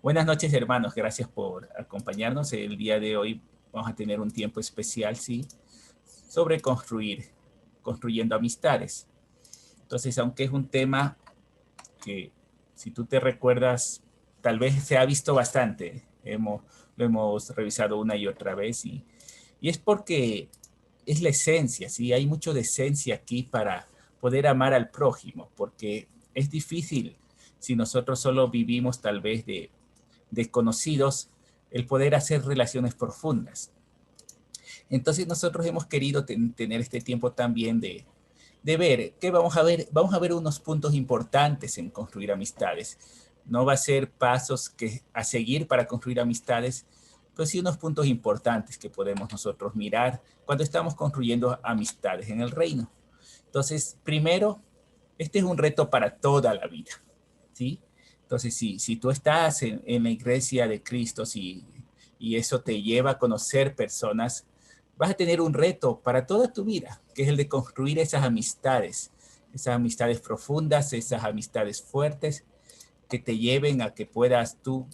Buenas noches, hermanos. Gracias por acompañarnos. El día de hoy vamos a tener un tiempo especial, sí, sobre construyendo amistades. Entonces, aunque es un tema que, si tú te recuerdas, tal vez se ha visto bastante. Lo hemos revisado una y otra vez y es porque es la esencia, ¿sí? Hay mucho de esencia aquí para poder amar al prójimo, porque es difícil si nosotros solo vivimos tal vez de desconocidos, el poder hacer relaciones profundas. Entonces nosotros hemos querido tener este tiempo también de ver, ¿qué vamos a ver? Vamos a ver unos puntos importantes en construir amistades. No va a ser pasos a seguir para construir amistades, pero sí unos puntos importantes que podemos nosotros mirar cuando estamos construyendo amistades en el reino. Entonces, primero, este es un reto para toda la vida, ¿sí? Entonces, si tú estás en la iglesia de Cristo y eso te lleva a conocer personas, vas a tener un reto para toda tu vida, que es el de construir esas amistades profundas, esas amistades fuertes, que te lleven a que puedas tú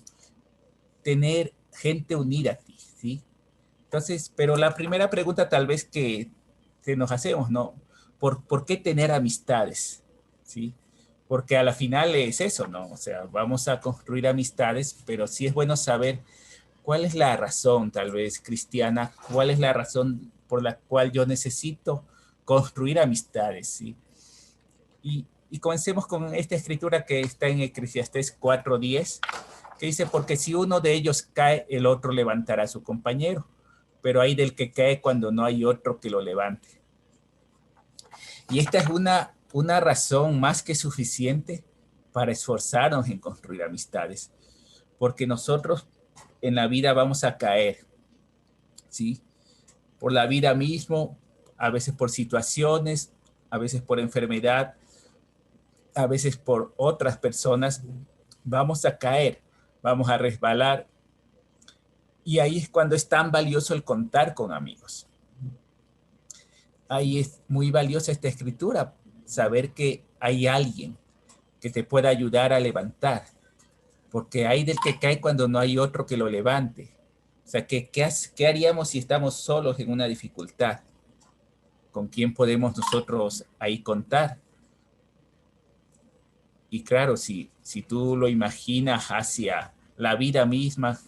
tener gente unida a ti, ¿sí? Entonces, pero la primera pregunta tal vez que nos hacemos, ¿no? ¿Por qué tener amistades? ¿Sí? Porque a la final es eso, ¿no? O sea, vamos a construir amistades, pero sí es bueno saber cuál es la razón, tal vez cristiana, cuál es la razón por la cual yo necesito construir amistades, ¿sí? Y comencemos con esta escritura que está en Eclesiastés 4:10, que dice, porque si uno de ellos cae, el otro levantará a su compañero, pero hay del que cae cuando no hay otro que lo levante. Y esta es una razón más que suficiente para esforzarnos en construir amistades, porque nosotros en la vida vamos a caer, ¿sí? Por la vida mismo, a veces por situaciones, a veces por enfermedad, a veces por otras personas, vamos a caer, vamos a resbalar. Y ahí es cuando es tan valioso el contar con amigos. Ahí es muy valiosa esta escritura, saber que hay alguien que te pueda ayudar a levantar, porque hay del que cae cuando no hay otro que lo levante. O sea, ¿qué haríamos si estamos solos en una dificultad? ¿Con quién podemos nosotros ahí contar? Y claro, si tú lo imaginas hacia la vida misma,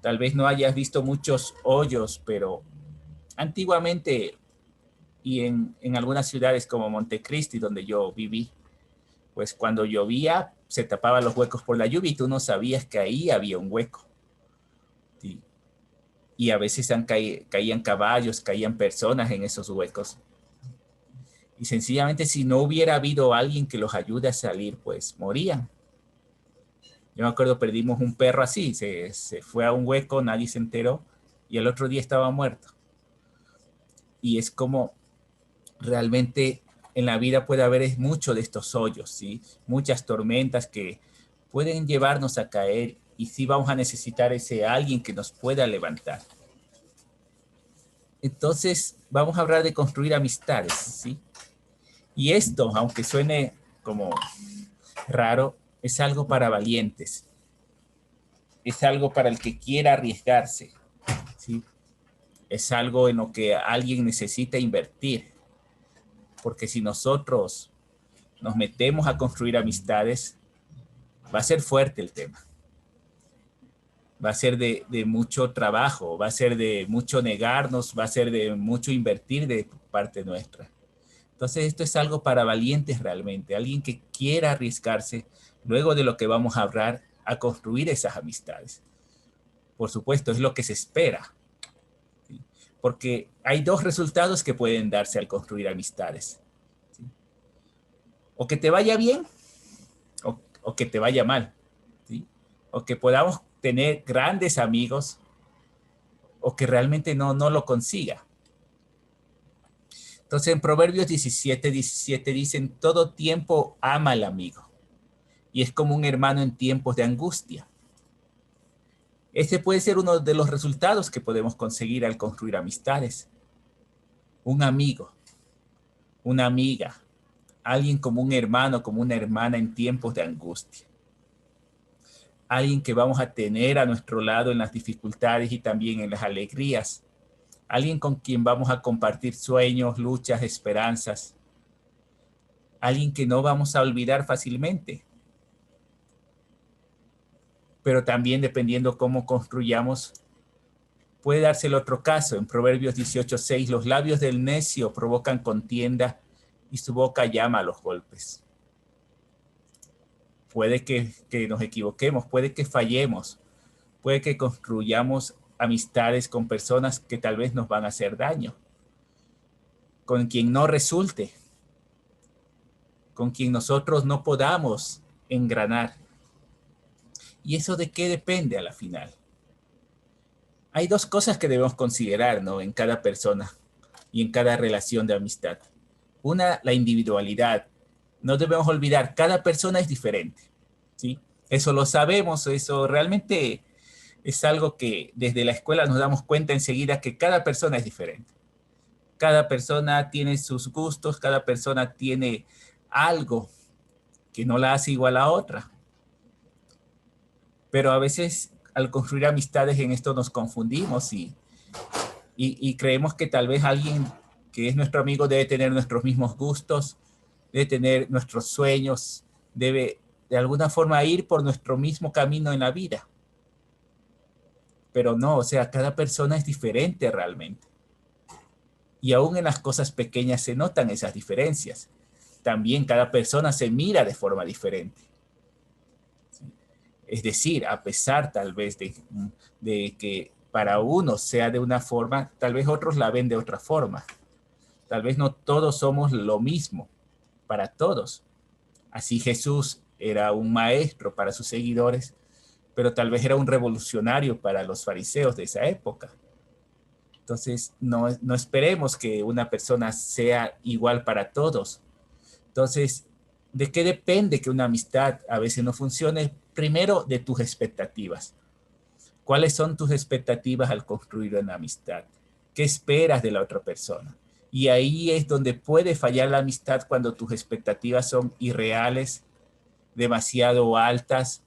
tal vez no hayas visto muchos hoyos, pero antiguamente y en algunas ciudades como Montecristi, donde yo viví, pues cuando llovía se tapaban los huecos por la lluvia y tú no sabías que ahí había un hueco. ¿Sí? Y a veces caían caballos, caían personas en esos huecos. Y sencillamente si no hubiera habido alguien que los ayude a salir, pues morían. Yo me acuerdo, perdimos un perro así, se fue a un hueco, nadie se enteró y el otro día estaba muerto. Y es como realmente en la vida puede haber mucho de estos hoyos, ¿sí? Muchas tormentas que pueden llevarnos a caer y sí vamos a necesitar ese alguien que nos pueda levantar. Entonces, vamos a hablar de construir amistades, ¿sí? Y esto, aunque suene como raro, es algo para valientes. Es algo para el que quiera arriesgarse, ¿sí? Es algo en lo que alguien necesita invertir. Porque si nosotros nos metemos a construir amistades, va a ser fuerte el tema. Va a ser de mucho trabajo, va a ser de mucho negarnos, va a ser de mucho invertir de parte nuestra. Entonces esto es algo para valientes realmente, alguien que quiera arriesgarse luego de lo que vamos a hablar a construir esas amistades. Por supuesto, es lo que se espera, ¿sí? Porque hay dos resultados que pueden darse al construir amistades, ¿sí? O que te vaya bien o que te vaya mal, ¿sí? O que podamos tener grandes amigos o que realmente no lo consiga. Entonces en Proverbios 17 dicen, todo tiempo ama al amigo y es como un hermano en tiempos de angustia. Este puede ser uno de los resultados que podemos conseguir al construir amistades. Un amigo, una amiga, alguien como un hermano, como una hermana en tiempos de angustia. alguien que vamos a tener a nuestro lado en las dificultades y también en las alegrías, alguien con quien vamos a compartir sueños, luchas, esperanzas, alguien que no vamos a olvidar fácilmente. Pero también dependiendo cómo construyamos, puede darse el otro caso. En Proverbios 18:6, los labios del necio provocan contienda y su boca llama a los golpes. Puede que nos equivoquemos, puede que fallemos, puede que construyamos amistades con personas que tal vez nos van a hacer daño, con quien no resulte, con quien nosotros no podamos engranar. ¿Y eso de qué depende a la final? Hay dos cosas que debemos considerar, ¿no?, en cada persona y en cada relación de amistad. Una, la individualidad. No debemos olvidar, cada persona es diferente, ¿sí? Eso lo sabemos, eso realmente es algo que desde la escuela nos damos cuenta enseguida, que cada persona es diferente. Cada persona tiene sus gustos, cada persona tiene algo que no la hace igual a otra. Pero a veces al construir amistades en esto nos confundimos y creemos que tal vez alguien que es nuestro amigo debe tener nuestros mismos gustos, debe tener nuestros sueños, debe de alguna forma ir por nuestro mismo camino en la vida. Pero no, o sea, cada persona es diferente realmente. Y aún en las cosas pequeñas se notan esas diferencias. También cada persona se mira de forma diferente. Es decir, a pesar tal vez de que para uno sea de una forma, tal vez otros la ven de otra forma. Tal vez no todos somos lo mismo para todos. Así Jesús era un maestro para sus seguidores, pero tal vez era un revolucionario para los fariseos de esa época. Entonces, no esperemos que una persona sea igual para todos. Entonces, ¿de qué depende que una amistad a veces no funcione? Primero, de tus expectativas. ¿Cuáles son tus expectativas al construir una amistad? ¿Qué esperas de la otra persona? Y ahí es donde puede fallar la amistad, cuando tus expectativas son irreales, demasiado altas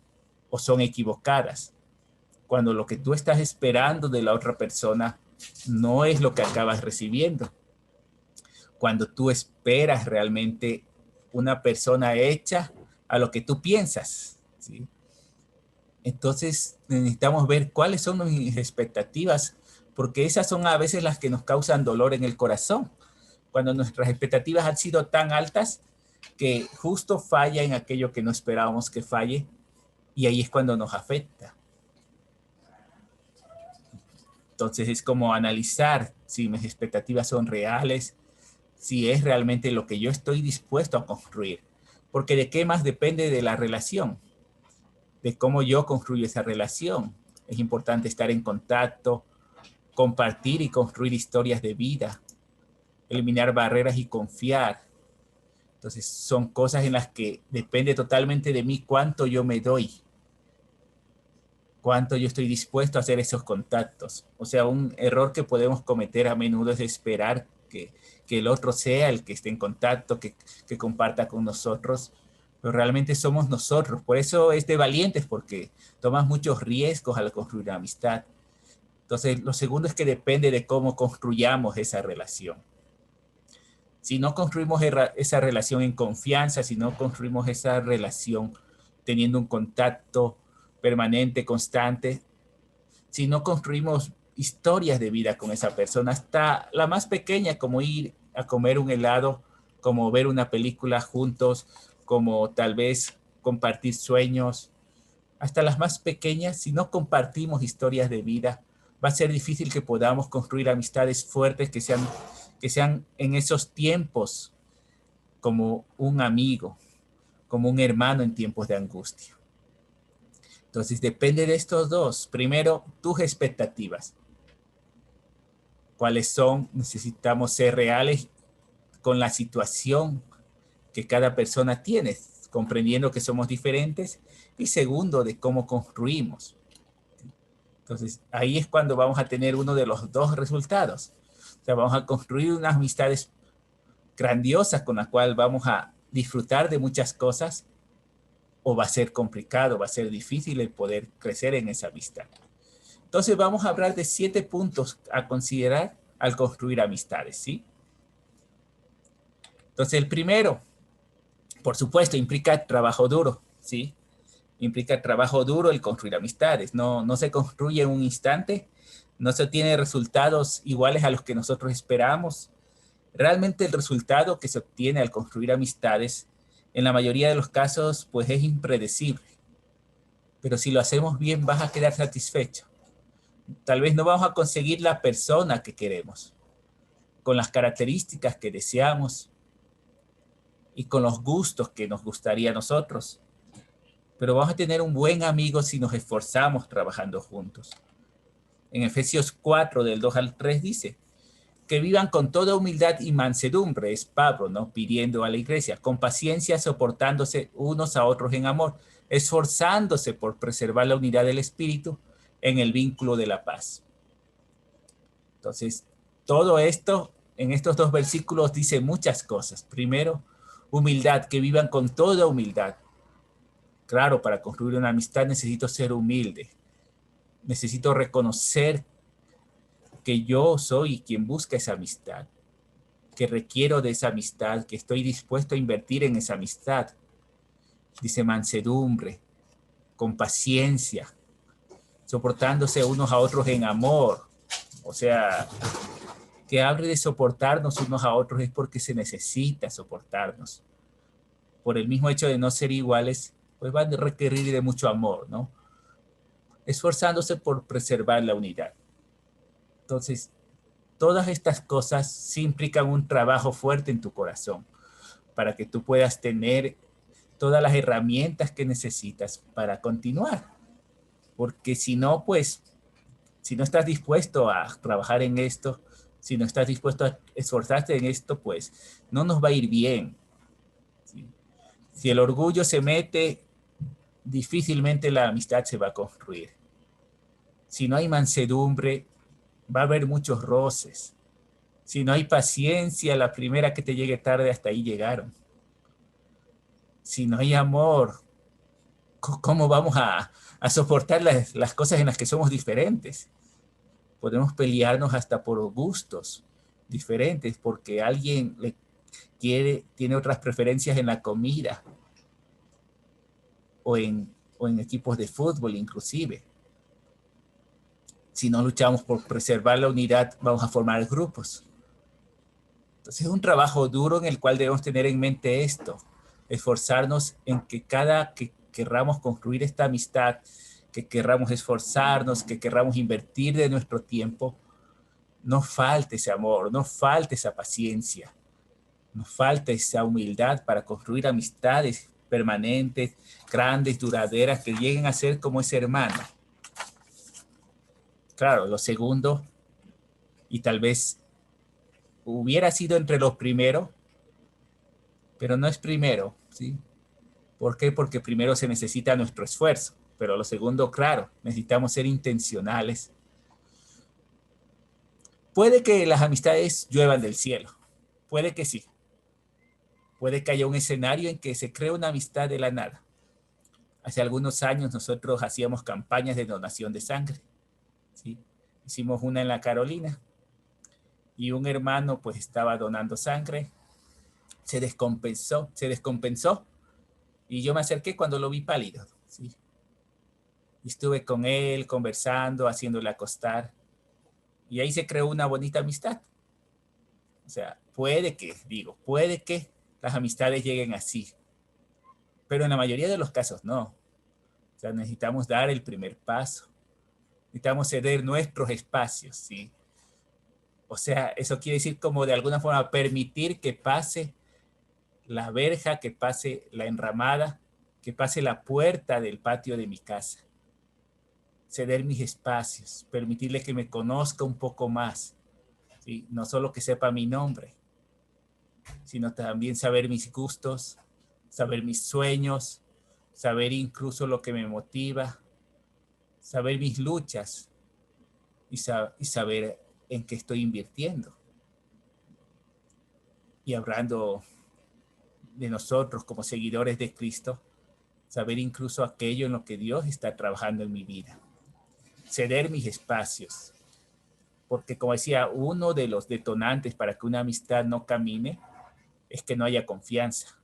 o son equivocadas. Cuando lo que tú estás esperando de la otra persona no es lo que acabas recibiendo. Cuando tú esperas realmente una persona hecha a lo que tú piensas, ¿sí? Entonces necesitamos ver cuáles son mis expectativas, porque esas son a veces las que nos causan dolor en el corazón. Cuando nuestras expectativas han sido tan altas que justo falla en aquello que no esperábamos que falle, y ahí es cuando nos afecta. Entonces es como analizar si mis expectativas son reales, si es realmente lo que yo estoy dispuesto a construir. Porque de qué más depende de la relación, de cómo yo construyo esa relación. Es importante estar en contacto, compartir y construir historias de vida, eliminar barreras y confiar. Entonces son cosas en las que depende totalmente de mí cuánto yo me doy, cuánto yo estoy dispuesto a hacer esos contactos. O sea, un error que podemos cometer a menudo es esperar que el otro sea el que esté en contacto, que comparta con nosotros, pero realmente somos nosotros. Por eso es de valientes, porque tomas muchos riesgos al construir una amistad. Entonces, lo segundo es que depende de cómo construyamos esa relación. Si no construimos esa relación en confianza, si no construimos esa relación teniendo un contacto permanente, constante, si no construimos historias de vida con esa persona, hasta la más pequeña, como ir a comer un helado, como ver una película juntos, como tal vez compartir sueños, hasta las más pequeñas, si no compartimos historias de vida, va a ser difícil que podamos construir amistades fuertes que sean en esos tiempos como un amigo, como un hermano en tiempos de angustia. Entonces depende de estos dos. Primero, tus expectativas. ¿Cuáles son? Necesitamos ser reales con la situación que cada persona tiene, comprendiendo que somos diferentes. Y segundo, de cómo construimos. Entonces, ahí es cuando vamos a tener uno de los dos resultados. O sea, vamos a construir unas amistades grandiosas con las cuales vamos a disfrutar de muchas cosas, o va a ser complicado, va a ser difícil el poder crecer en esa amistad. Entonces vamos a hablar de 7 puntos a considerar al construir amistades, ¿sí? Entonces el primero, por supuesto, implica trabajo duro, ¿sí? Implica trabajo duro el construir amistades. No se construye en un instante, no se obtiene resultados iguales a los que nosotros esperamos. Realmente el resultado que se obtiene al construir amistades, en la mayoría de los casos, pues es impredecible. Pero si lo hacemos bien, vas a quedar satisfecho. Tal vez no vamos a conseguir la persona que queremos, con las características que deseamos y con los gustos que nos gustaría a nosotros. Pero vamos a tener un buen amigo si nos esforzamos trabajando juntos. En Efesios 4, del 2 al 3 dice, que vivan con toda humildad y mansedumbre, es Pablo, ¿no? Pidiendo a la iglesia, con paciencia, soportándose unos a otros en amor, esforzándose por preservar la unidad del espíritu en el vínculo de la paz. Entonces, todo esto, en estos 2 versículos dice muchas cosas. Primero, humildad, que vivan con toda humildad. Claro, para construir una amistad necesito ser humilde. Necesito reconocer que yo soy quien busca esa amistad, que requiero de esa amistad, que estoy dispuesto a invertir en esa amistad. Dice mansedumbre, con paciencia, soportándose unos a otros en amor. O sea, que hable de soportarnos unos a otros es porque se necesita soportarnos. Por el mismo hecho de no ser iguales, pues va a requerir de mucho amor, ¿no? Esforzándose por preservar la unidad. Entonces, todas estas cosas sí implican un trabajo fuerte en tu corazón para que tú puedas tener todas las herramientas que necesitas para continuar. Porque si no, pues, si no estás dispuesto a trabajar en esto, si no estás dispuesto a esforzarte en esto, pues no nos va a ir bien. ¿Sí? Si el orgullo se mete, difícilmente la amistad se va a construir. Si no hay mansedumbre, va a haber muchos roces. Si no hay paciencia, la primera que te llegue tarde, hasta ahí llegaron. Si no hay amor, ¿cómo vamos a soportar las cosas en las que somos diferentes? Podemos pelearnos hasta por gustos diferentes, porque alguien tiene otras preferencias en la comida o en equipos de fútbol inclusive. Si no luchamos por preservar la unidad, vamos a formar grupos. Entonces es un trabajo duro en el cual debemos tener en mente esto, esforzarnos en que cada que querramos construir esta amistad, que querramos esforzarnos, que querramos invertir de nuestro tiempo, no falte ese amor, no falte esa paciencia, no falte esa humildad para construir amistades permanentes, grandes, duraderas, que lleguen a ser como ese hermano. Claro, lo segundo, y tal vez hubiera sido entre los primeros, pero no es primero, ¿sí? ¿Por qué? Porque primero se necesita nuestro esfuerzo, pero lo segundo, claro, necesitamos ser intencionales. Puede que las amistades lluevan del cielo, puede que sí, puede que haya un escenario en que se cree una amistad de la nada. Hace algunos años nosotros hacíamos campañas de donación de sangre, ¿sí? Hicimos una en la Carolina y un hermano pues estaba donando sangre, se descompensó y yo me acerqué cuando lo vi pálido, ¿sí? Y estuve con él conversando, haciéndole acostar y ahí se creó una bonita amistad. O sea, puede que las amistades lleguen así, pero en la mayoría de los casos no. O sea, necesitamos dar el primer paso, necesitamos ceder nuestros espacios, ¿sí? O sea, eso quiere decir como de alguna forma permitir que pase la verja, que pase la enramada, que pase la puerta del patio de mi casa. Ceder mis espacios, permitirle que me conozca un poco más, ¿sí? No solo que sepa mi nombre, sino también saber mis gustos, saber mis sueños, saber incluso lo que me motiva, saber mis luchas y saber en qué estoy invirtiendo. Y hablando de nosotros como seguidores de Cristo, saber incluso aquello en lo que Dios está trabajando en mi vida, ceder mis espacios, porque como decía, uno de los detonantes para que una amistad no camine es que no haya confianza,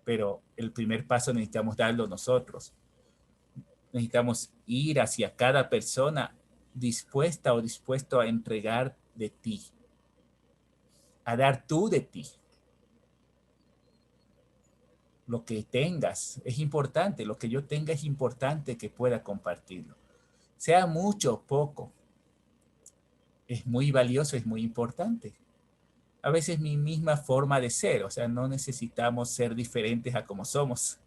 pero el primer paso necesitamos darlo nosotros. Necesitamos ir hacia cada persona dispuesta o dispuesto a entregar de ti, a dar tú de ti. Lo que tengas es importante, lo que yo tenga es importante que pueda compartirlo. Sea mucho o poco, es muy valioso, es muy importante. A veces mi misma forma de ser, o sea, no necesitamos ser diferentes a como somos,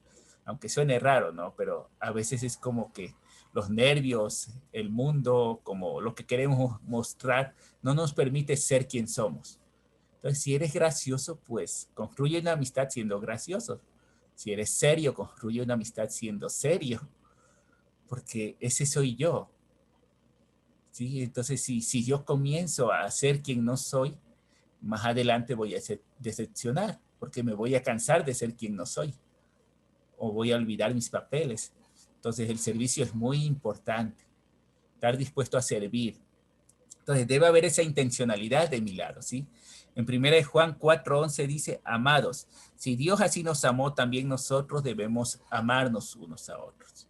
aunque suene raro, ¿no? Pero a veces es como que los nervios, el mundo, como lo que queremos mostrar, no nos permite ser quien somos. Entonces, si eres gracioso, pues construye una amistad siendo gracioso. Si eres serio, construye una amistad siendo serio, porque ese soy yo. ¿Sí? Entonces, si yo comienzo a ser quien no soy, más adelante voy a decepcionar, porque me voy a cansar de ser quien no soy, o voy a olvidar mis papeles. Entonces, el servicio es muy importante, estar dispuesto a servir. Entonces, debe haber esa intencionalidad de mi lado, ¿sí? En 1 Juan 4:11 dice, amados, si Dios así nos amó, también nosotros debemos amarnos unos a otros.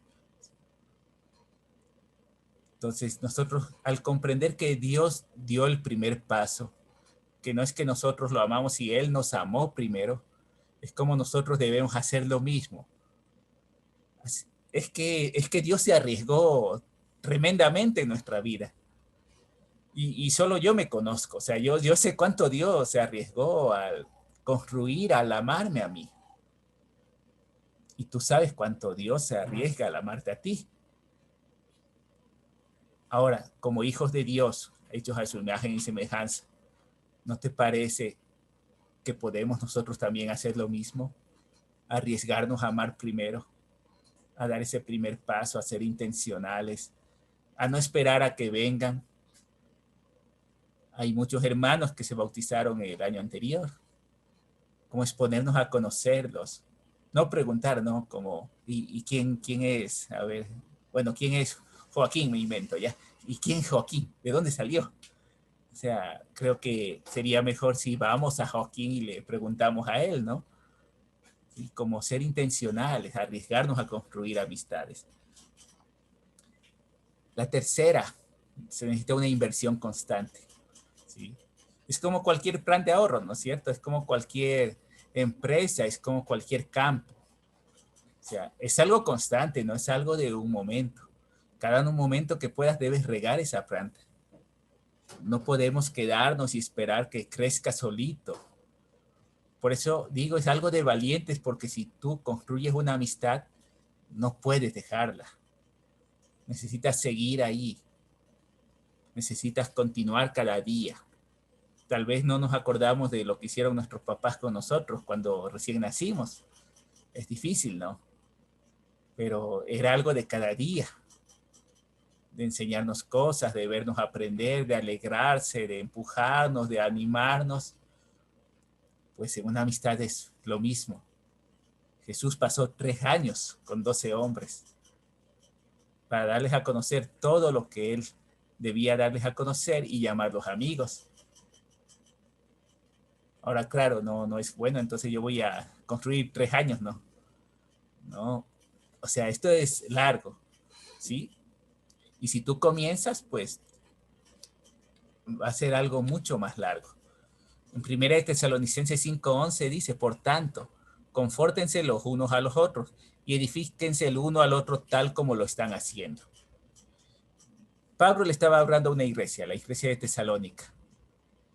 Entonces, nosotros al comprender que Dios dio el primer paso, que no es que nosotros lo amamos y Él nos amó primero, es como nosotros debemos hacer lo mismo. Es que Dios se arriesgó tremendamente en nuestra vida. Y solo yo me conozco, o sea, yo sé cuánto Dios se arriesgó al construir, al amarme a mí. Y tú sabes cuánto Dios se arriesga al amarte a ti. Ahora, como hijos de Dios, hechos a su imagen y semejanza, ¿no te parece que podemos nosotros también hacer lo mismo? Arriesgarnos a amar primero, a dar ese primer paso, a ser intencionales, a no esperar a que vengan. Hay muchos hermanos que se bautizaron el año anterior. Como exponernos a conocerlos. No preguntar, ¿no? Como, ¿y quién es? A ver, bueno, ¿quién es Joaquín? Me invento ya. ¿Y quién es Joaquín? ¿De dónde salió? O sea, creo que sería mejor si vamos a Joaquín y le preguntamos a él, ¿no? Y como ser intencionales, arriesgarnos a construir amistades. La tercera, se necesita una inversión constante, ¿sí? Es como cualquier plan de ahorro, ¿no es cierto? Es como cualquier empresa, es como cualquier campo. O sea, es algo constante, no es algo de un momento. Cada momento que puedas debes regar esa planta. No podemos quedarnos y esperar que crezca solito. Por eso digo, es algo de valientes, porque si tú construyes una amistad, no puedes dejarla. Necesitas seguir ahí. Necesitas continuar cada día. Tal vez no nos acordamos de lo que hicieron nuestros papás con nosotros cuando recién nacimos. Es difícil, ¿no? Pero era algo de cada día, de enseñarnos cosas, de vernos aprender, de alegrarse, de empujarnos, de animarnos. Pues en una amistad es lo mismo. Jesús pasó 3 años con 12 hombres para darles a conocer todo lo que él debía darles a conocer y llamarlos amigos. Ahora, claro, no es bueno, entonces yo voy a construir 3 años, ¿no? No, o sea, esto es largo, ¿sí? Y si tú comienzas, pues va a ser algo mucho más largo. En 1 Tesalonicenses 5:11 dice, por tanto, confórtense los unos a los otros y edifíquense el uno al otro tal como lo están haciendo. Pablo le estaba hablando a una iglesia, la iglesia de Tesalónica,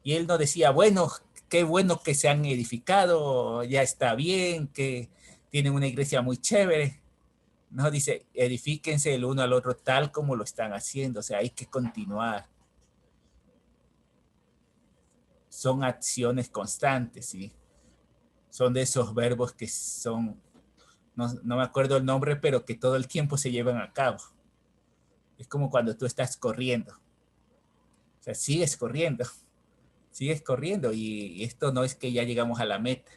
y él no decía, bueno, qué bueno que se han edificado, ya está bien, que tienen una iglesia muy chévere. No, dice, edifíquense el uno al otro tal como lo están haciendo, o sea, hay que continuar. Son acciones constantes, ¿sí? Son de esos verbos que son, no me acuerdo el nombre, pero que todo el tiempo se llevan a cabo. Es como cuando tú estás corriendo. O sea, sigues corriendo y esto no es que ya llegamos a la meta,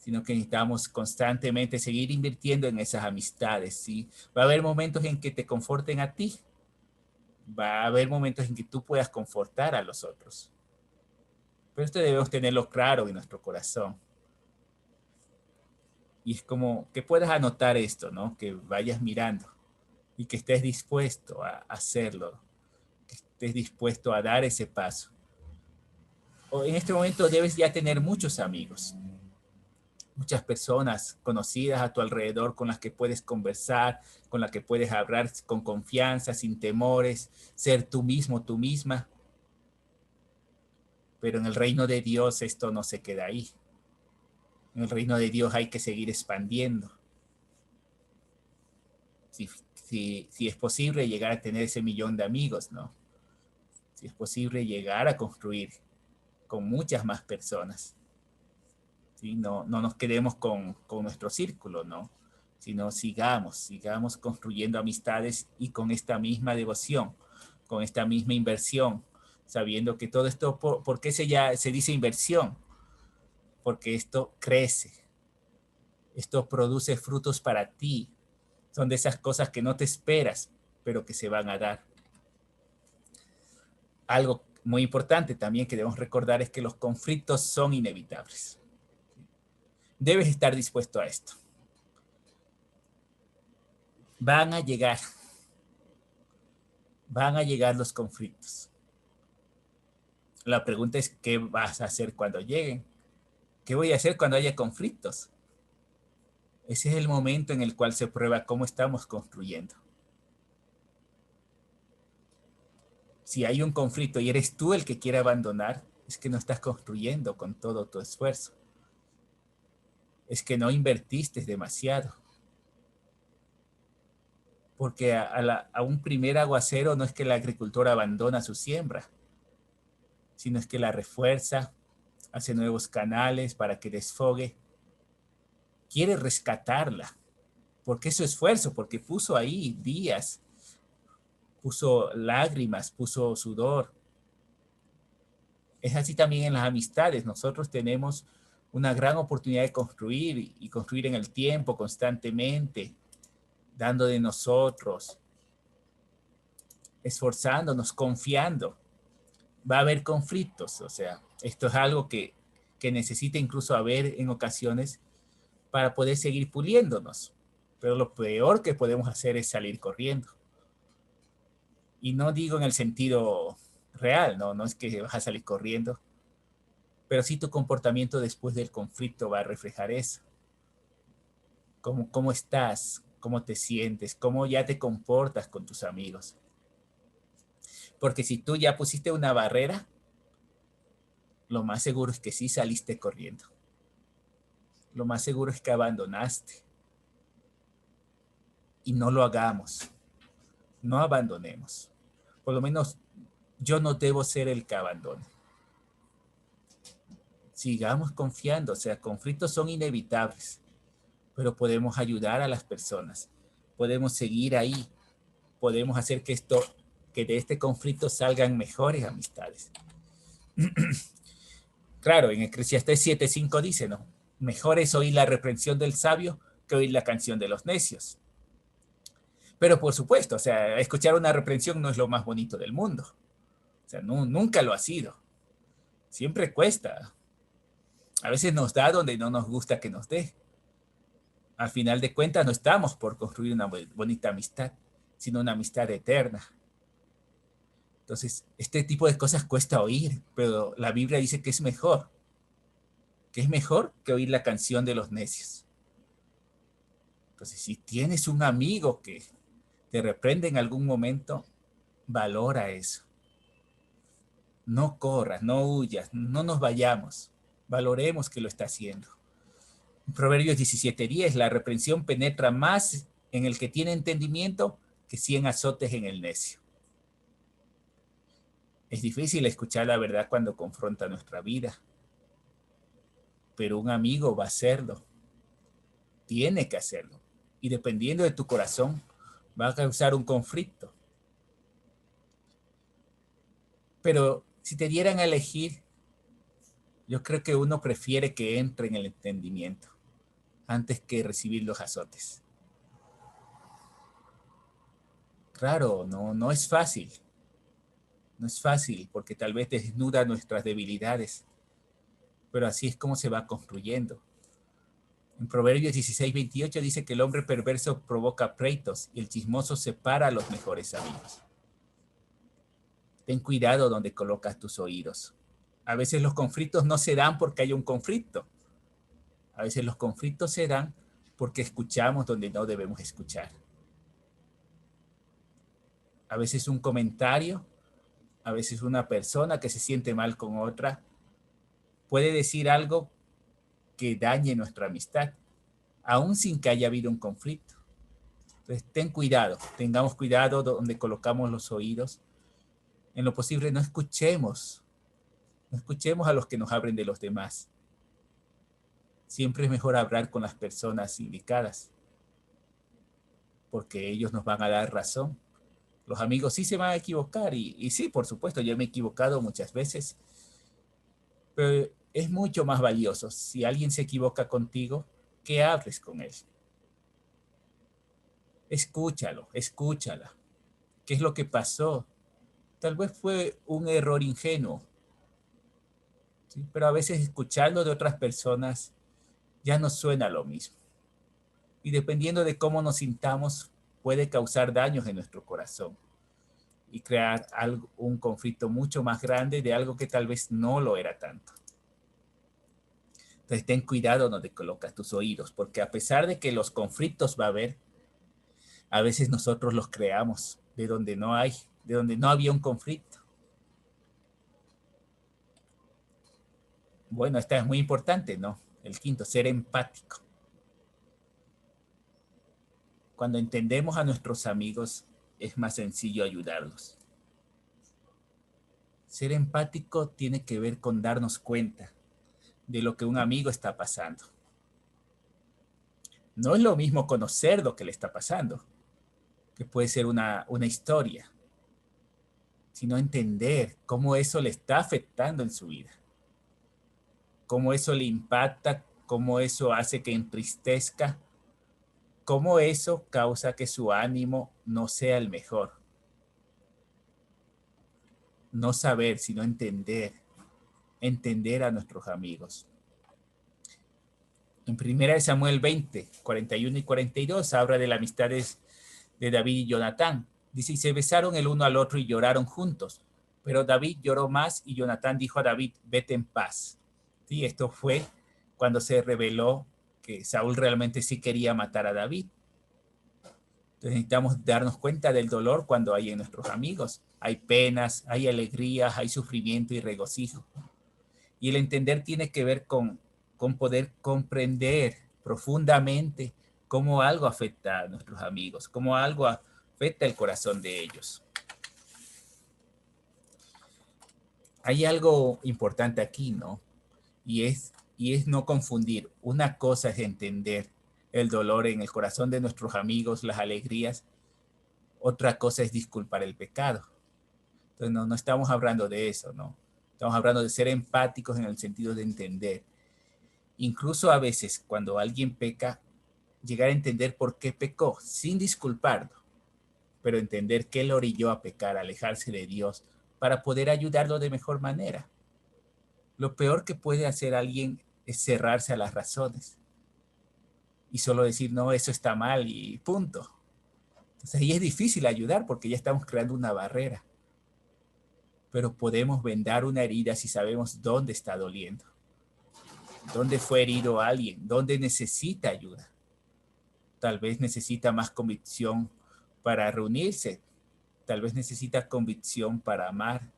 sino que necesitamos constantemente seguir invirtiendo en esas amistades, ¿sí? Va a haber momentos en que te conforten a ti, va a haber momentos en que tú puedas confortar a los otros. Pero esto debemos tenerlo claro en nuestro corazón. Y es como que puedas anotar esto, ¿no? Que vayas mirando y que estés dispuesto a hacerlo, que estés dispuesto a dar ese paso. O en este momento debes ya tener muchos amigos, muchas personas conocidas a tu alrededor con las que puedes conversar, con las que puedes hablar con confianza, sin temores, ser tú mismo, tú misma. Pero en el reino de Dios esto no se queda ahí. En el reino de Dios hay que seguir expandiendo. Si es posible llegar a tener ese millón de amigos, ¿no? Si es posible llegar a construir con muchas más personas. ¿Sí? No nos quedemos con nuestro círculo, ¿no? Sino sigamos construyendo amistades y con esta misma devoción, con esta misma inversión, sabiendo que todo esto, ¿por qué se dice inversión? Porque esto crece, esto produce frutos para ti, son de esas cosas que no te esperas, pero que se van a dar. Algo muy importante también que debemos recordar es que los conflictos son inevitables. Debes estar dispuesto a esto. Van a llegar los conflictos. La pregunta es, ¿qué vas a hacer cuando lleguen? ¿Qué voy a hacer cuando haya conflictos? Ese es el momento en el cual se prueba cómo estamos construyendo. Si hay un conflicto y eres tú el que quiere abandonar, es que no estás construyendo con todo tu esfuerzo. Es que no invertiste demasiado. Porque a un primer aguacero no es que el agricultor abandona su siembra, sino es que la refuerza, hace nuevos canales para que desfogue, quiere rescatarla, porque es su esfuerzo, porque puso ahí días, puso lágrimas, puso sudor. Es así también en las amistades. Nosotros tenemos una gran oportunidad de construir y construir en el tiempo constantemente, dando de nosotros, esforzándonos, confiando. Va a haber conflictos, o sea, esto es algo que necesita incluso haber en ocasiones para poder seguir puliéndonos. Pero lo peor que podemos hacer es salir corriendo. Y no digo en el sentido real, no es que vas a salir corriendo, pero sí tu comportamiento después del conflicto va a reflejar eso. ¿Cómo estás? ¿Cómo te sientes? ¿Cómo ya te comportas con tus amigos? Porque si tú ya pusiste una barrera, lo más seguro es que sí saliste corriendo. Lo más seguro es que abandonaste. Y no lo hagamos. No abandonemos. Por lo menos yo no debo ser el que abandone. Sigamos confiando, o sea, conflictos son inevitables, pero podemos ayudar a las personas. Podemos seguir ahí. Podemos hacer que de este conflicto salgan mejores amistades. Claro, en Eclesiastés 7:5 dice, ¿no? Mejor es oír la reprensión del sabio que oír la canción de los necios. Pero por supuesto, o sea, escuchar una reprensión no es lo más bonito del mundo. O sea, nunca lo ha sido. Siempre cuesta. A veces nos da donde no nos gusta que nos dé. Al final de cuentas no estamos por construir una bonita amistad, sino una amistad eterna. Entonces, este tipo de cosas cuesta oír, pero la Biblia dice que es mejor que oír la canción de los necios. Entonces, si tienes un amigo que te reprende en algún momento, valora eso. No corras, no huyas, no nos vayamos. Valoremos que lo está haciendo. En Proverbios 17:10, la reprensión penetra más en el que tiene entendimiento que 100 azotes en el necio. Es difícil escuchar la verdad cuando confronta nuestra vida, pero un amigo va a hacerlo. Tiene que hacerlo. Y dependiendo de tu corazón, va a causar un conflicto. Pero si te dieran a elegir, yo creo que uno prefiere que entre en el entendimiento. antes que recibir los azotes. Claro, no es fácil. No es fácil porque tal vez desnuda nuestras debilidades, pero así es como se va construyendo. En Proverbios 16:28 dice que el hombre perverso provoca pleitos y el chismoso separa a los mejores amigos. Ten cuidado donde colocas tus oídos. A veces los conflictos no se dan porque hay un conflicto. A veces los conflictos se dan porque escuchamos donde no debemos escuchar. A veces un comentario, a veces una persona que se siente mal con otra, puede decir algo que dañe nuestra amistad, aún sin que haya habido un conflicto. Entonces, ten cuidado, tengamos cuidado donde colocamos los oídos. En lo posible, no escuchemos a los que nos hablen de los demás. Siempre es mejor hablar con las personas indicadas, porque ellos nos van a dar razón. Los amigos sí se van a equivocar, y sí, por supuesto, yo me he equivocado muchas veces, pero es mucho más valioso si alguien se equivoca contigo, que hables con él. Escúchalo, escúchala. ¿Qué es lo que pasó? Tal vez fue un error ingenuo, ¿sí? Pero a veces escuchando de otras personas ya no suena lo mismo. Y dependiendo de cómo nos sintamos, puede causar daños en nuestro corazón y crear un conflicto mucho más grande de algo que tal vez no lo era tanto. Entonces ten cuidado donde colocas tus oídos, porque a pesar de que los conflictos va a haber, a veces nosotros los creamos de donde no hay, de donde no había un conflicto. Bueno, esta es muy importante, ¿no? El quinto, ser empático. Cuando entendemos a nuestros amigos, es más sencillo ayudarlos. Ser empático tiene que ver con darnos cuenta de lo que un amigo está pasando. No es lo mismo conocer lo que le está pasando, que puede ser una historia, sino entender cómo eso le está afectando en su vida, cómo eso le impacta, cómo eso hace que entristezca, cómo eso causa que su ánimo no sea el mejor. No saber, sino entender a nuestros amigos. En 1 Samuel 20, 41 y 42 habla de las amistades de David y Jonatán. Dice, y se besaron el uno al otro y lloraron juntos. Pero David lloró más y Jonatán dijo a David, vete en paz. Sí, esto fue cuando se reveló que Saúl realmente sí quería matar a David. Entonces necesitamos darnos cuenta del dolor cuando hay en nuestros amigos. Hay penas, hay alegrías, hay sufrimiento y regocijo. Y el entender tiene que ver con poder comprender profundamente cómo algo afecta a nuestros amigos, cómo algo afecta el corazón de ellos. Hay algo importante aquí, ¿no? Y es no confundir. Una cosa es entender el dolor en el corazón de nuestros amigos, las alegrías. Otra cosa es disculpar el pecado. Entonces no estamos hablando de eso, ¿no? Estamos hablando de ser empáticos en el sentido de entender. Incluso a veces cuando alguien peca, llegar a entender por qué pecó, sin disculparlo, pero entender qué lo orilló a pecar, alejarse de Dios, para poder ayudarlo de mejor manera. Lo peor que puede hacer alguien es cerrarse a las razones y solo decir, no, eso está mal y punto. Entonces ahí es difícil ayudar porque ya estamos creando una barrera. Pero podemos vendar una herida si sabemos dónde está doliendo, dónde fue herido alguien, dónde necesita ayuda. Tal vez necesita más convicción para reunirse, tal vez necesita convicción para amar,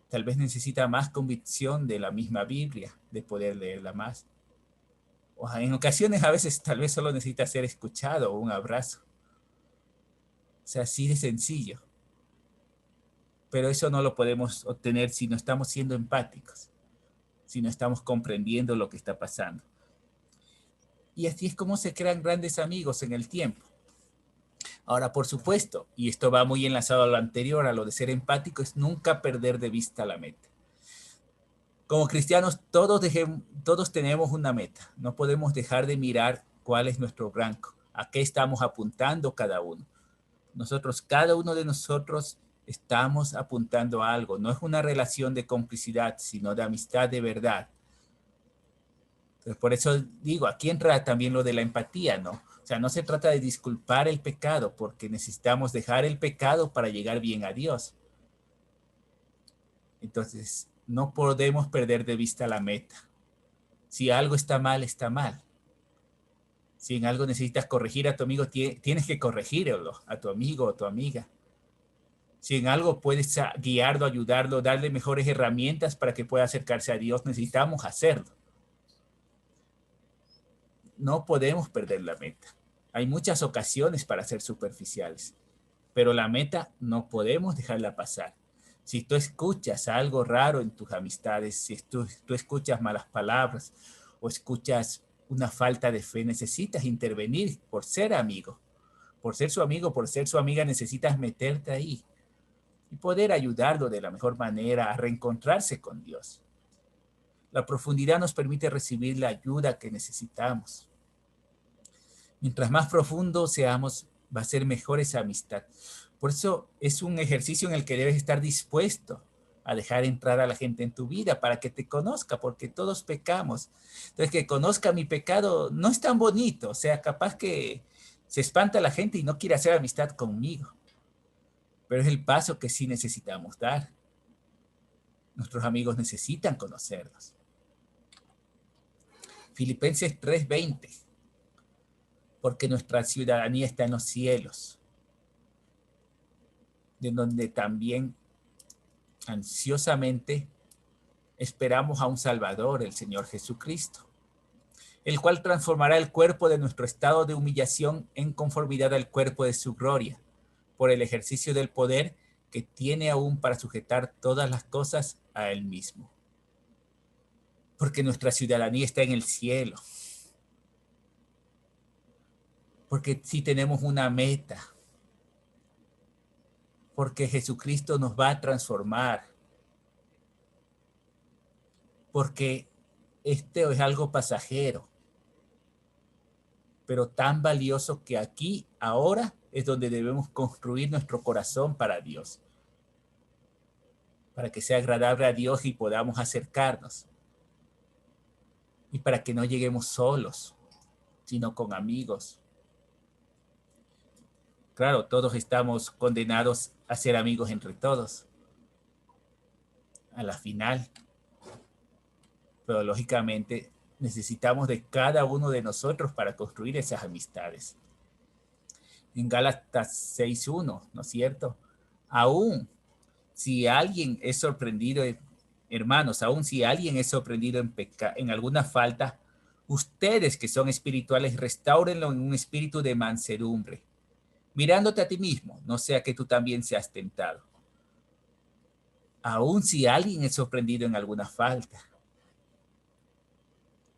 tal vez necesita más convicción de la misma Biblia, de poder leerla más. O en ocasiones a veces tal vez solo necesita ser escuchado o un abrazo. O sea, así de sencillo. Pero eso no lo podemos obtener si no estamos siendo empáticos, si no estamos comprendiendo lo que está pasando. Y así es como se crean grandes amigos en el tiempo. Ahora, por supuesto, y esto va muy enlazado a lo anterior, a lo de ser empático, es nunca perder de vista la meta. Como cristianos, todos tenemos una meta. No podemos dejar de mirar cuál es nuestro blanco, a qué estamos apuntando cada uno. Cada uno de nosotros estamos apuntando a algo. No es una relación de complicidad, sino de amistad de verdad. Entonces, por eso digo, aquí entra también lo de la empatía, ¿no? O sea, no se trata de disculpar el pecado, porque necesitamos dejar el pecado para llegar bien a Dios. Entonces, no podemos perder de vista la meta. Si algo está mal, está mal. Si en algo necesitas corregir a tu amigo, tienes que corregirlo a tu amigo o tu amiga. Si en algo puedes guiarlo, ayudarlo, darle mejores herramientas para que pueda acercarse a Dios, necesitamos hacerlo. No podemos perder la meta. Hay muchas ocasiones para ser superficiales, pero la meta no podemos dejarla pasar. Si tú escuchas algo raro en tus amistades, si tú escuchas malas palabras o escuchas una falta de fe, necesitas intervenir por ser amigo. Por ser su amigo, por ser su amiga, necesitas meterte ahí y poder ayudarlo de la mejor manera a reencontrarse con Dios. La profundidad nos permite recibir la ayuda que necesitamos. Mientras más profundo seamos, va a ser mejor esa amistad. Por eso es un ejercicio en el que debes estar dispuesto a dejar entrar a la gente en tu vida para que te conozca, porque todos pecamos. Entonces, que conozca mi pecado no es tan bonito. O sea, capaz que se espanta la gente y no quiere hacer amistad conmigo. Pero es el paso que sí necesitamos dar. Nuestros amigos necesitan conocernos. Filipenses 3:20. Porque nuestra ciudadanía está en los cielos, de donde también ansiosamente esperamos a un Salvador, el Señor Jesucristo, el cual transformará el cuerpo de nuestro estado de humillación en conformidad al cuerpo de su gloria, por el ejercicio del poder que tiene aún para sujetar todas las cosas a Él mismo. Porque nuestra ciudadanía está en el cielo. Porque si tenemos una meta, porque Jesucristo nos va a transformar, porque este es algo pasajero, pero tan valioso que aquí, ahora, es donde debemos construir nuestro corazón para Dios, para que sea agradable a Dios y podamos acercarnos, y para que no lleguemos solos, sino con amigos. Claro, todos estamos condenados a ser amigos entre todos, a la final, pero lógicamente necesitamos de cada uno de nosotros para construir esas amistades. En Gálatas 6:1, ¿no es cierto? Aún si alguien es sorprendido, hermanos, aún si alguien es sorprendido en alguna falta, ustedes que son espirituales, restáurenlo en un espíritu de mansedumbre, mirándote a ti mismo, no sea que tú también seas tentado. Aún si alguien es sorprendido en alguna falta.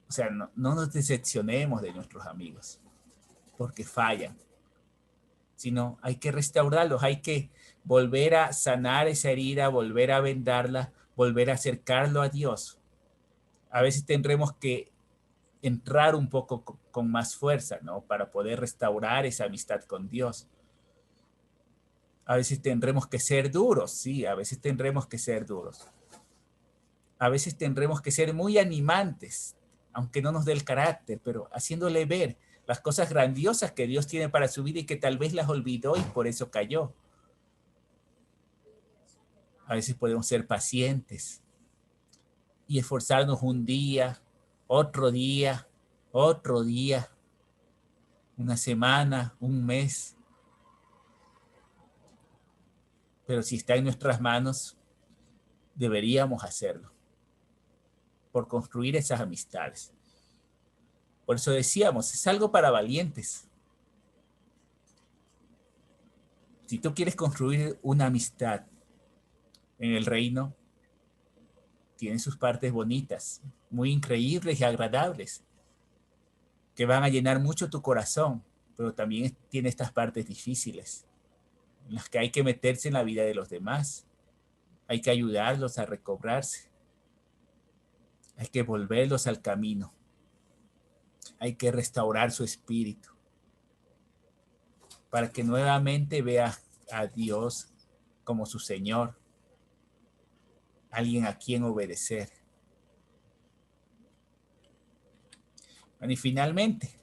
O sea, no nos decepcionemos de nuestros amigos, porque fallan, sino hay que restaurarlos, hay que volver a sanar esa herida, volver a vendarla, volver a acercarlo a Dios. A veces tendremos que entrar un poco con más fuerza, ¿no? Para poder restaurar esa amistad con Dios. A veces tendremos que ser duros, sí, a veces tendremos que ser duros. A veces tendremos que ser muy animantes, aunque no nos dé el carácter, pero haciéndole ver las cosas grandiosas que Dios tiene para su vida y que tal vez las olvidó y por eso cayó. A veces podemos ser pacientes y esforzarnos un día, otro día, otro día, una semana, un mes. Pero si está en nuestras manos, deberíamos hacerlo por construir esas amistades. Por eso decíamos, es algo para valientes. Si tú quieres construir una amistad en el reino, tiene sus partes bonitas, muy increíbles y agradables, que van a llenar mucho tu corazón, pero también tiene estas partes difíciles, en las que hay que meterse en la vida de los demás, hay que ayudarlos a recobrarse. Hay que volverlos al camino. Hay que restaurar su espíritu para que nuevamente vea a Dios como su Señor, alguien a quien obedecer. Y finalmente,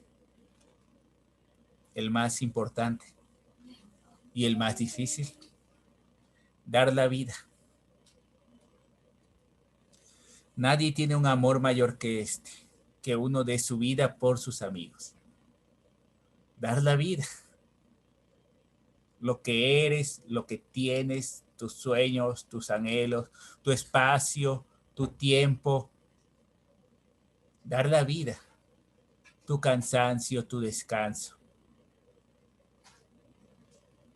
el más importante y el más difícil, dar la vida. Nadie tiene un amor mayor que este, que uno dé su vida por sus amigos. Dar la vida. Lo que eres, lo que tienes, tus sueños, tus anhelos, tu espacio, tu tiempo. Dar la vida. Tu cansancio, tu descanso.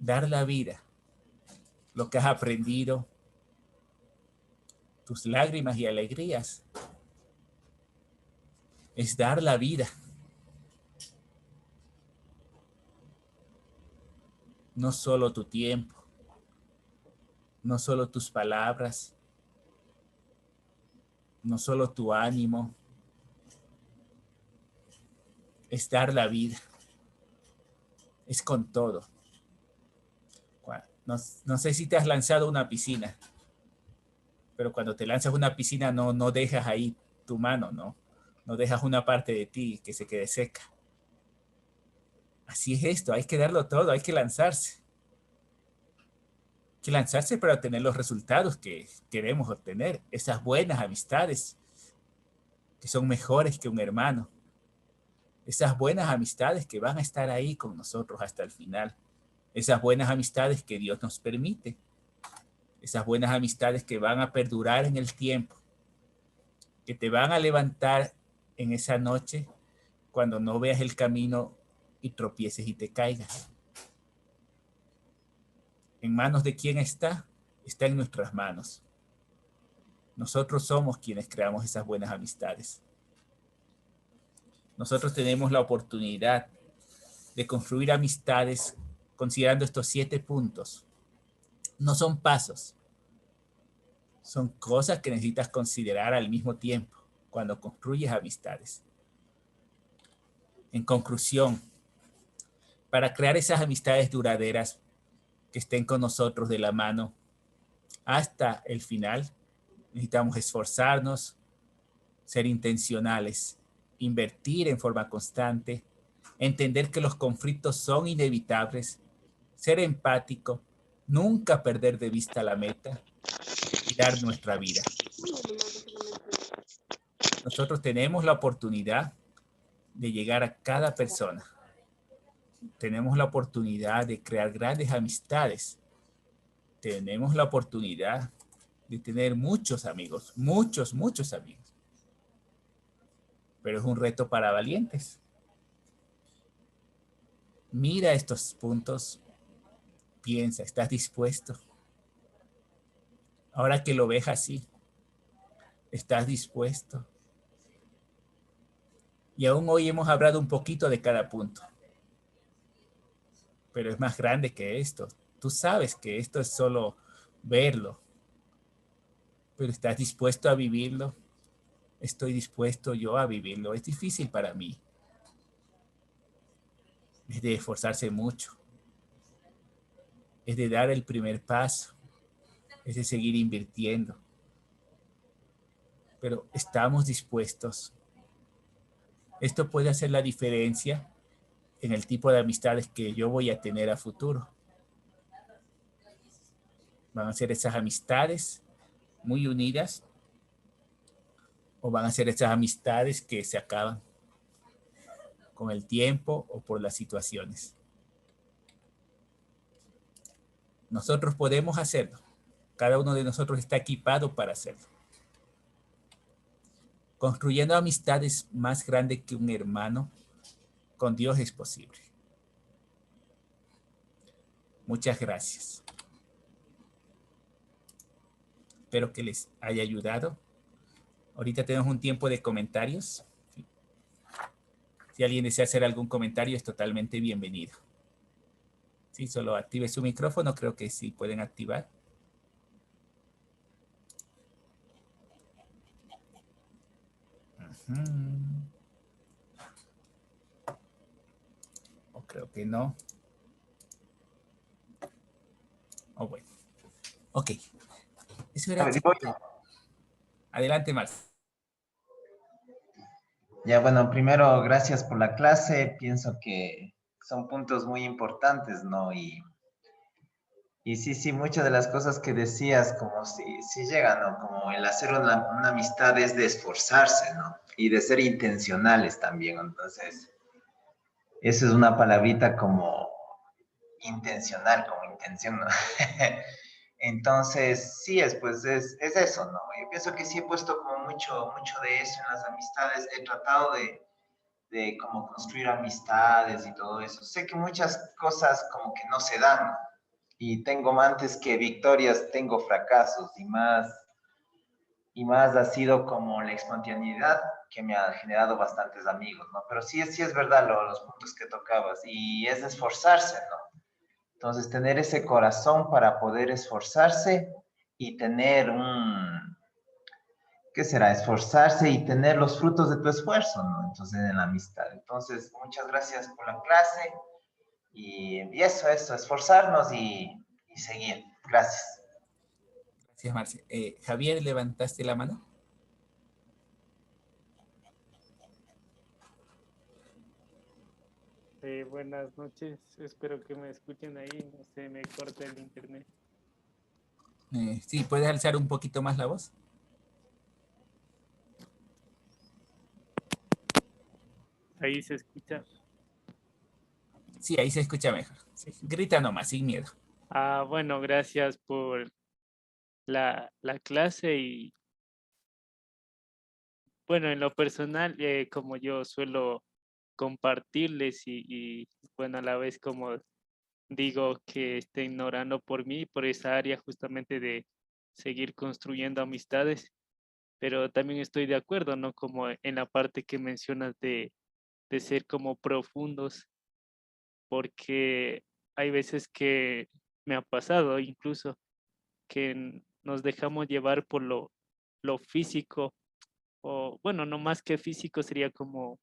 Dar la vida. Lo que has aprendido, tus lágrimas y alegrías. Es dar la vida. No solo tu tiempo, no solo tus palabras, no solo tu ánimo, es dar la vida, es con todo. No sé si te has lanzado a una piscina, pero cuando te lanzas a una piscina no dejas ahí tu mano, no dejas una parte de ti que se quede seca. Así es esto, hay que darlo todo, hay que lanzarse. Hay que lanzarse para obtener los resultados que queremos obtener, esas buenas amistades que son mejores que un hermano, esas buenas amistades que van a estar ahí con nosotros hasta el final, esas buenas amistades que Dios nos permite, esas buenas amistades que van a perdurar en el tiempo, que te van a levantar en esa noche cuando no veas el camino y tropieces y te caigas. ¿En manos de quién está? Está en nuestras manos. Nosotros somos quienes creamos esas buenas amistades. Nosotros tenemos la oportunidad de construir amistades considerando estos 7 puntos. No son pasos, son cosas que necesitas considerar al mismo tiempo cuando construyes amistades. En conclusión, para crear esas amistades duraderas que estén con nosotros de la mano hasta el final, necesitamos esforzarnos, ser intencionales, invertir en forma constante, entender que los conflictos son inevitables, ser empático, nunca perder de vista la meta y dar nuestra vida. Nosotros tenemos la oportunidad de llegar a cada persona. Tenemos la oportunidad de crear grandes amistades. Tenemos la oportunidad de tener muchos amigos, muchos amigos. Pero es un reto para valientes. Mira estos puntos, piensa, ¿estás dispuesto? Ahora que lo ves así, ¿estás dispuesto? Y aún hoy hemos hablado un poquito de cada punto, pero es más grande que esto. Tú sabes que esto es solo verlo, pero ¿estás dispuesto a vivirlo? Estoy dispuesto yo a vivirlo. Es difícil para mí. Es de esforzarse mucho. Es de dar el primer paso. Es de seguir invirtiendo. Pero estamos dispuestos. Esto puede hacer la diferencia en el tipo de amistades que yo voy a tener a futuro. Van a ser esas amistades muy unidas o van a ser esas amistades que se acaban con el tiempo o por las situaciones. Nosotros podemos hacerlo. Cada uno de nosotros está equipado para hacerlo. Construyendo amistades más grandes que un hermano, con Dios es posible. Muchas gracias. Espero que les haya ayudado. Ahorita tenemos un tiempo de comentarios. Si alguien desea hacer algún comentario, es totalmente bienvenido. Sí, solo active su micrófono, creo que sí pueden activar. que no. Oh, bueno. Ok. Eso A era ver, digo chiquito. Adelante, Marce. ya, bueno, primero, gracias por la clase. Pienso que son puntos muy importantes, ¿no? Y sí, sí, muchas de las cosas que decías, como si llegan, ¿no? Como el hacer una amistad es de esforzarse, ¿no? Y de ser intencionales también. Entonces, eso es una palabrita como intencional, como intención, ¿no? Entonces, sí, pues es eso, ¿no? Yo pienso que sí he puesto como mucho de eso en las amistades. He tratado de cómo construir amistades y todo eso. Sé que muchas cosas como que no se dan, ¿no? Y tengo antes que victorias, tengo fracasos y más ha sido como la espontaneidad que me ha generado bastantes amigos, ¿no? Pero sí es verdad los puntos que tocabas y es esforzarse, ¿no? Entonces, tener ese corazón para poder esforzarse y tener ¿qué será? Esforzarse y tener los frutos de tu esfuerzo, ¿no? Entonces, en la amistad. Entonces, muchas gracias por la clase y eso, esforzarnos y seguir. Gracias. Gracias, Marce. Javier, ¿levantaste la mano? Buenas noches, espero que me escuchen ahí, no se me corta el internet. Sí, ¿puedes alzar un poquito más la voz? Ahí se escucha. Sí, ahí se escucha mejor. Sí, grita nomás, sin miedo. Bueno, gracias por la clase y bueno, en lo personal, como yo suelo compartirles bueno, a la vez como digo que estén orando por mí, por esa área justamente de seguir construyendo amistades, pero también estoy de acuerdo, ¿no? Como en la parte que mencionas de ser como profundos, porque hay veces que me ha pasado incluso que nos dejamos llevar por lo físico, o bueno, no más que físico, sería como,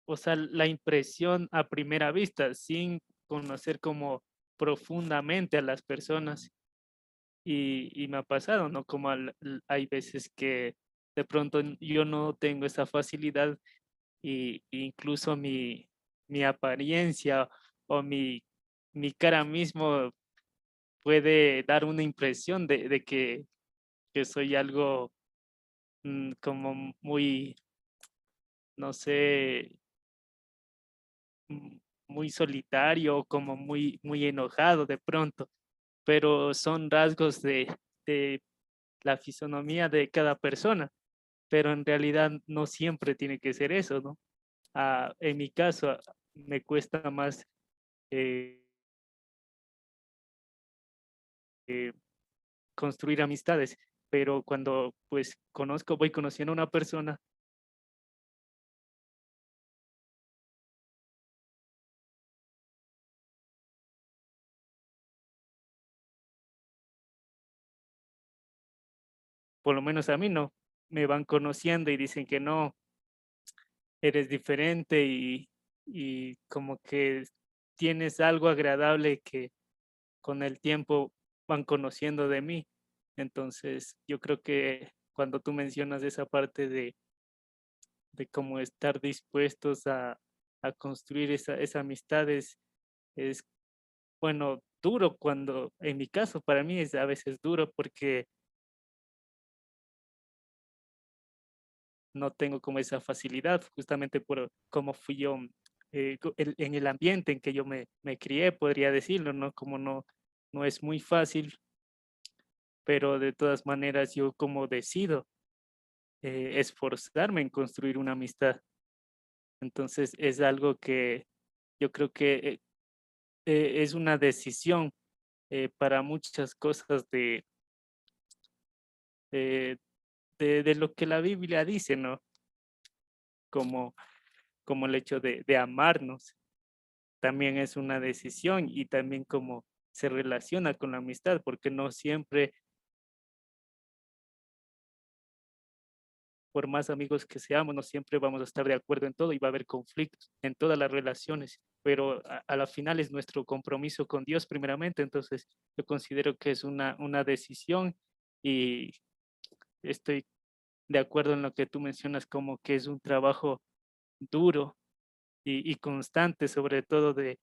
o sea, la impresión a primera vista, sin conocer como profundamente a las personas. Y me ha pasado, ¿no? Como hay veces que de pronto yo no tengo esa facilidad y incluso mi apariencia o mi cara mismo puede dar una impresión de que soy algo como muy, no sé, mm, muy solitario, como muy enojado de pronto, pero son rasgos de la fisonomía de cada persona, pero en realidad no siempre tiene que ser eso, ¿no? En mi caso, me cuesta más eh, eh, construir amistades, pero cuando pues voy conociendo a una persona, por lo menos a mí no, me van conociendo y dicen que no, eres diferente y como que tienes algo agradable que con el tiempo van conociendo de mí. Entonces, yo creo que cuando tú mencionas esa parte de cómo estar dispuestos a construir esa amistad es, bueno, duro cuando, en mi caso, para mí es a veces duro porque no tengo como esa facilidad, justamente por cómo fui yo, en el ambiente en que yo me crié, podría decirlo, ¿no? Como no es muy fácil, pero de todas maneras yo como decido esforzarme en construir una amistad. Entonces es algo que yo creo que es una decisión para muchas cosas eh, de lo que la Biblia dice, ¿no? Como, como el hecho de amarnos, también es una decisión y también como se relaciona con la amistad, porque no siempre por más amigos que seamos, no siempre vamos a estar de acuerdo en todo y va a haber conflictos en todas las relaciones, pero a la final es nuestro compromiso con Dios primeramente, entonces yo considero que es una decisión y estoy de acuerdo en lo que tú mencionas como que es un trabajo duro y constante, sobre todo de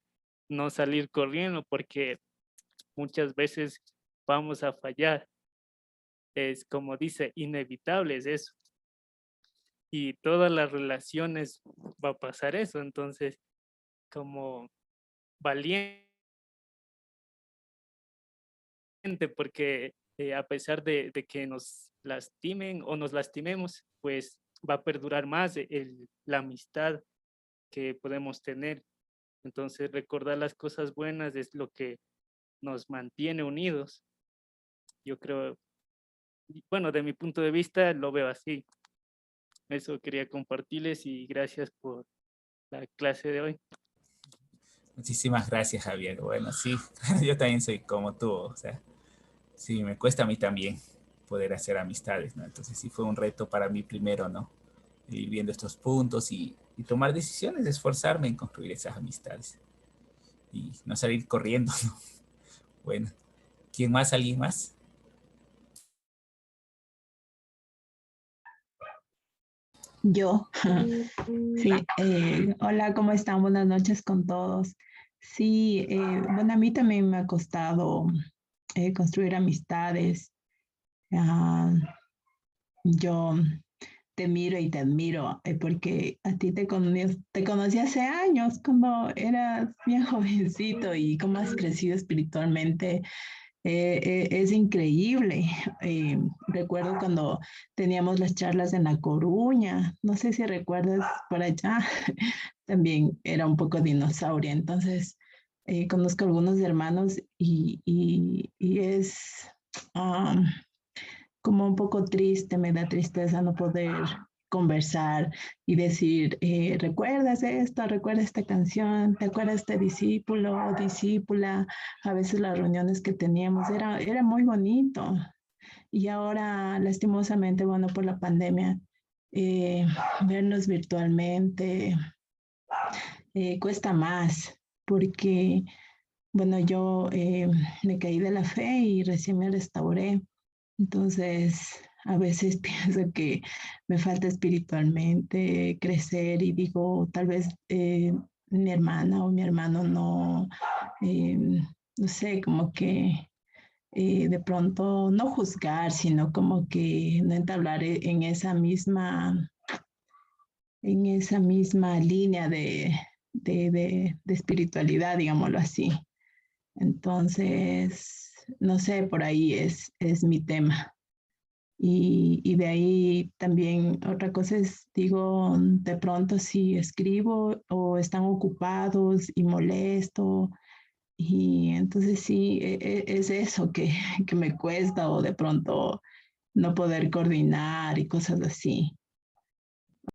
no salir corriendo porque muchas veces vamos a fallar. Es como dice, inevitable es eso. Y todas las relaciones va a pasar eso. Entonces, como valiente, porque a pesar de que nos lastimen o nos lastimemos, pues va a perdurar más la amistad que podemos tener. Entonces, recordar las cosas buenas es lo que nos mantiene unidos. Yo creo, bueno, de mi punto de vista lo veo así. Eso quería compartirles y gracias por la clase de hoy. Muchísimas gracias, Javier. Bueno, sí, yo también soy como tú, o sea, sí, me cuesta a mí también poder hacer amistades, ¿no? Entonces sí fue un reto para mí primero, ¿no? Ir viendo estos puntos y tomar decisiones, esforzarme en construir esas amistades y no salir corriendo, ¿no? Bueno, ¿quién más? ¿Alguien más? Yo, sí, hola, ¿cómo están? Buenas noches con todos. Sí, bueno, a mí también me ha costado construir amistades. Ah, yo te miro y te admiro porque a ti te conocí hace años cuando eras bien jovencito y cómo has crecido espiritualmente. Es increíble. Recuerdo cuando teníamos las charlas en La Coruña, no sé si recuerdas por allá, también era un poco dinosauria, entonces conozco algunos hermanos y es um, como un poco triste, me da tristeza no poder conversar y decir, ¿recuerdas esto? ¿Recuerdas esta canción? ¿Te acuerdas de este discípulo o discípula? A veces las reuniones que teníamos era muy bonito. Y ahora, lastimosamente, bueno, por la pandemia, vernos virtualmente cuesta más porque, bueno, yo me caí de la fe y recién me restauré. Entonces, a veces pienso que me falta espiritualmente crecer y digo, tal vez mi hermana o mi hermano no, eh, no sé, como que de pronto no juzgar, sino como que no entablar en esa misma línea de espiritualidad, digámoslo así. Entonces, no sé, por ahí es mi tema. Y de ahí también otra cosa es, digo, de pronto si escribo o están ocupados y molesto, y entonces sí, es eso que me cuesta o de pronto no poder coordinar y cosas así.